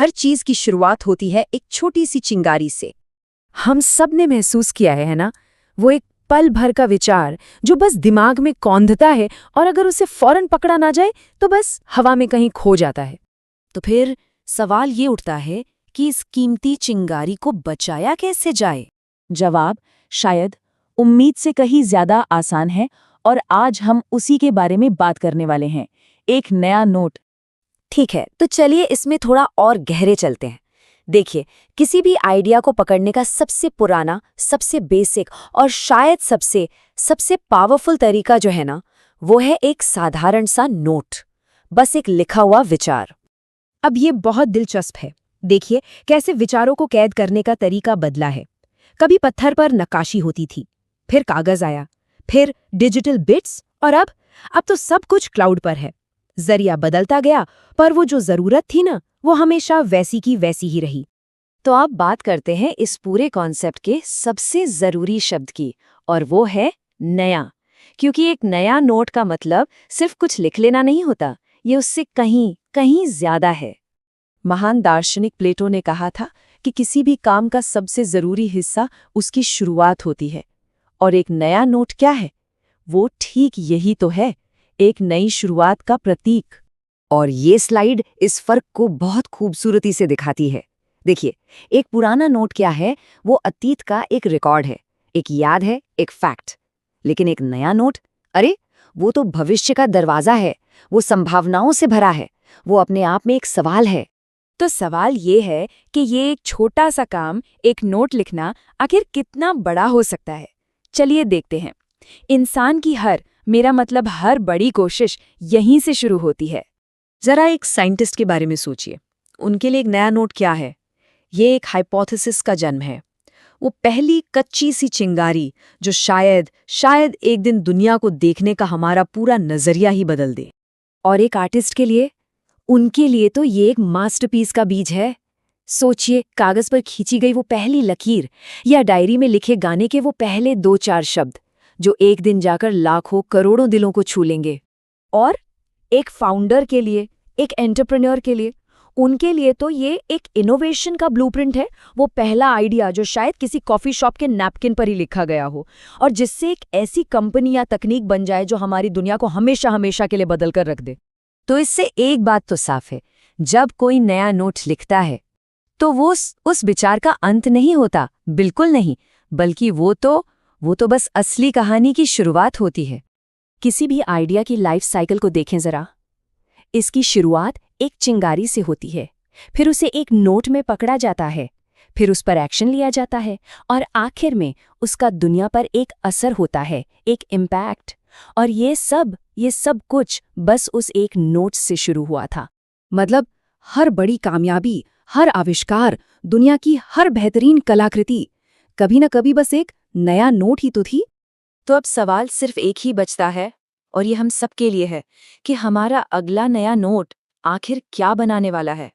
हर चीज की शुरुआत होती है एक छोटी सी चिंगारी से। हम सब ने महसूस किया है ना, वो एक पल भर का विचार जो बस दिमाग में कौंधता है और अगर उसे फौरन पकड़ा ना जाए तो बस हवा में कहीं खो जाता है। तो फिर सवाल ये उठता है कि इस कीमती चिंगारी को बचाया कैसे जाए? जवाब शायद उम्मीद से कहीं ज्यादा आसान है और आज हम उसी के बारे में बात करने वाले हैं, एक नया नोट। ठीक है, तो चलिए इसमें थोड़ा और गहरे चलते हैं। देखिए, किसी भी आइडिया को पकड़ने का सबसे पुराना, सबसे बेसिक और शायद सबसे सबसे पावरफुल तरीका जो है ना, वो है एक साधारण सा नोट, बस एक लिखा हुआ विचार। अब ये बहुत दिलचस्प है। देखिए कैसे विचारों को कैद करने का तरीका बदला है। कभी पत्थर पर नक्काशी होती थी, फिर कागज आया, फिर डिजिटल बिट्स और अब तो सब कुछ क्लाउड पर है। जरिया बदलता गया पर वो जो जरूरत थी ना, वो हमेशा वैसी की वैसी ही रही। तो अब बात करते हैं इस पूरे कॉन्सेप्ट के सबसे जरूरी शब्द की, और वो है नया। क्योंकि एक नया नोट का मतलब सिर्फ कुछ लिख लेना नहीं होता, ये उससे कहीं कहीं ज्यादा है। महान दार्शनिक प्लेटो ने कहा था कि किसी भी काम का सबसे जरूरी हिस्सा उसकी शुरुआत होती है। और एक नया नोट क्या है? वो ठीक यही तो है, एक नई शुरुआत का प्रतीक। और ये स्लाइड इस फर्क को बहुत खूबसूरती से दिखाती है। देखिए, एक पुराना नोट क्या है? वो अतीत का एक रिकॉर्ड है, एक याद है, एक फैक्ट। लेकिन एक नया नोट, अरे वो तो भविष्य का दरवाजा है, वो संभावनाओं से भरा है, वो अपने आप में एक सवाल है। तो सवाल ये है कि ये एक छोटा सा काम, एक नोट लिखना, आखिर कितना बड़ा हो सकता है। चलिए देखते हैं। इंसान की मेरा मतलब हर बड़ी कोशिश यहीं से शुरू होती है। जरा एक साइंटिस्ट के बारे में सोचिए, उनके लिए एक नया नोट क्या है? ये एक हाइपोथेसिस का जन्म है, वो पहली कच्ची सी चिंगारी जो शायद एक दिन दुनिया को देखने का हमारा पूरा नजरिया ही बदल दे। और एक आर्टिस्ट के लिए, उनके लिए तो ये एक मास्टरपीस का बीज है। सोचिए, कागज पर खींची गई वो पहली लकीर या डायरी में लिखे गाने के वो पहले 2-4 शब्द जो एक दिन जाकर लाखों करोड़ों दिलों को छू लेंगे। और एक फाउंडर के लिए, एक एंटरप्रेन्योर के लिए, उनके लिए तो ये एक इनोवेशन का ब्लूप्रिंट है, वो पहला आइडिया जो शायद किसी कॉफी शॉप के नैपकिन पर ही लिखा गया हो और जिससे एक ऐसी कंपनी या तकनीक बन जाए जो हमारी दुनिया को हमेशा हमेशा के लिए बदल कर रख दे। तो इससे एक बात तो साफ है, जब कोई नया नोट लिखता है तो वो उस विचार का अंत नहीं होता, बिल्कुल नहीं, बल्कि वो तो बस असली कहानी की शुरुआत होती है। किसी भी आइडिया की लाइफ साइकिल को देखें जरा। इसकी शुरुआत एक चिंगारी से होती है, फिर उसे एक नोट में पकड़ा जाता है, फिर उस पर एक्शन लिया जाता है और आखिर में उसका दुनिया पर एक असर होता है, एक इम्पैक्ट। और ये सब कुछ बस उस एक नोट से शुरू हुआ था। मतलब हर बड़ी कामयाबी, हर आविष्कार, दुनिया की हर बेहतरीन कलाकृति कभी न कभी बस एक नया नोट ही तो थी। तो अब सवाल सिर्फ एक ही बचता है, और ये हम सबके लिए है, कि हमारा अगला नया नोट आखिर क्या बनाने वाला है।